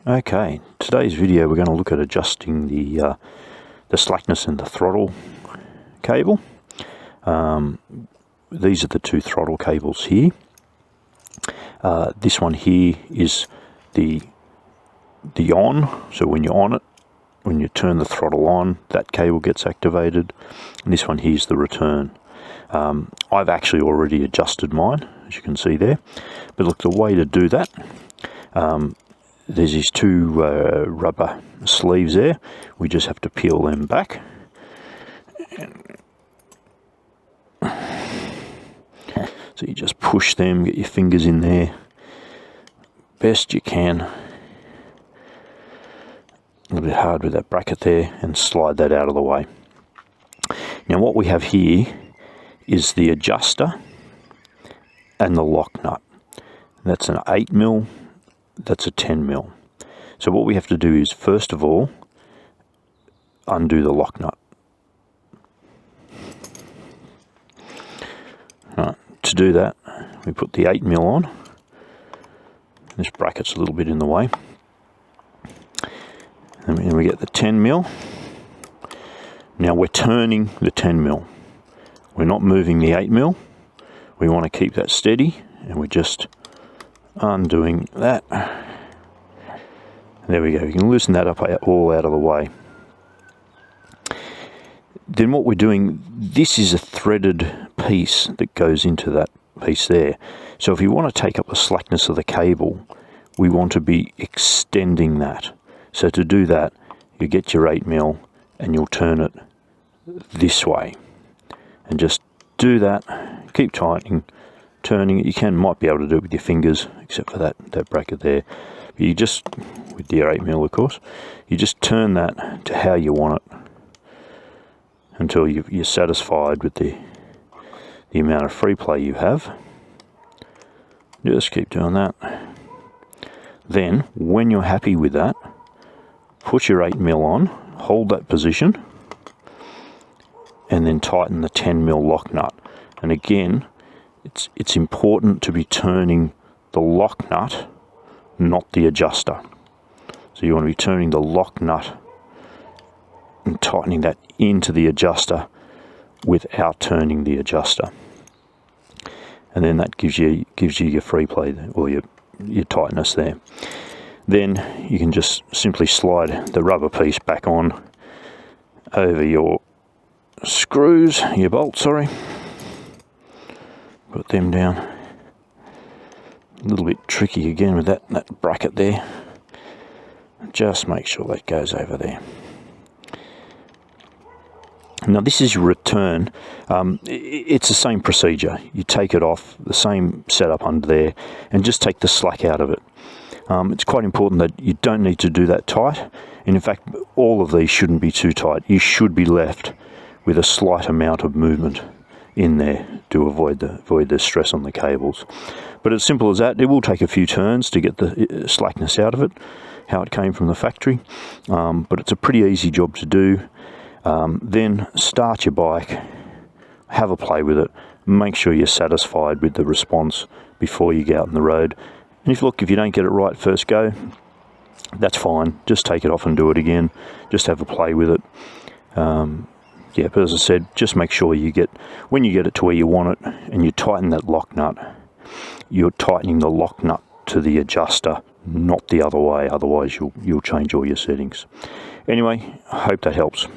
Okay, today's video we're going to look at adjusting the slackness in the throttle cable. These are the two throttle cables here. This one here is the on, so when you're on it, when you turn the throttle on, that cable gets activated, and this one here is the return. I've actually already adjusted mine, as you can see there, but look, the way to do that, there's these two rubber sleeves there. We just have to peel them back. So you just push them, get your fingers in there best you can. A little bit hard with that bracket there, and slide that out of the way. Now what we have here is the adjuster and the lock nut. That's an 8mm, that's a 10mm. So what we have to do is, first of all, undo the lock nut. Right, to do that, we put the 8mm on. This bracket's a little bit in the way. And then we get the 10mm. Now we're turning the 10mm. We're not moving the 8mm. We want to keep that steady, and we're just undoing that. There we go. You can loosen that up all out of the way. Then what we're doing, this is a threaded piece that goes into that piece there. So if you want to take up the slackness of the cable, we want to be extending that. So to do that, you get your 8mm and you'll turn it this way. And just do that, keep tightening, turning it. You might be able to do it with your fingers, except for that bracket there. But you just, with your 8mm of course, you just turn that to how you want it until you're satisfied with the amount of free play you have. Just keep doing that. Then, when you're happy with that, put your 8mm on, hold that position, and then tighten the 10mm lock nut. And again, it's important to be turning the lock nut, not the adjuster. So you want to be turning the lock nut and tightening that into the adjuster without turning the adjuster. And then that gives you your free play, or your tightness there. Then you can just simply slide the rubber piece back on over your screws, your bolts, sorry. Put them down. A little bit tricky again with that bracket there. Just make sure that goes over there. Now this is your return. It's the same procedure. You take it off, the same setup under there, and just take the slack out of it. It's quite important that you don't need to do that tight. And in fact, all of these shouldn't be too tight. You should be left with a slight amount of movement in there to avoid the stress on the cables. But it's simple as that. It will take a few turns to get the slackness out of it, how it came from the factory. But it's a pretty easy job to do. Then start your bike, have a play with it, make sure you're satisfied with the response before you get out on the road. And if you don't get it right first go, that's fine. Just take it off and do it again. Just have a play with it. Yeah, but as I said, just make sure when you get it to where you want it and you tighten that lock nut, you're tightening the lock nut to the adjuster, not the other way. Otherwise, you'll change all your settings. Anyway, I hope that helps.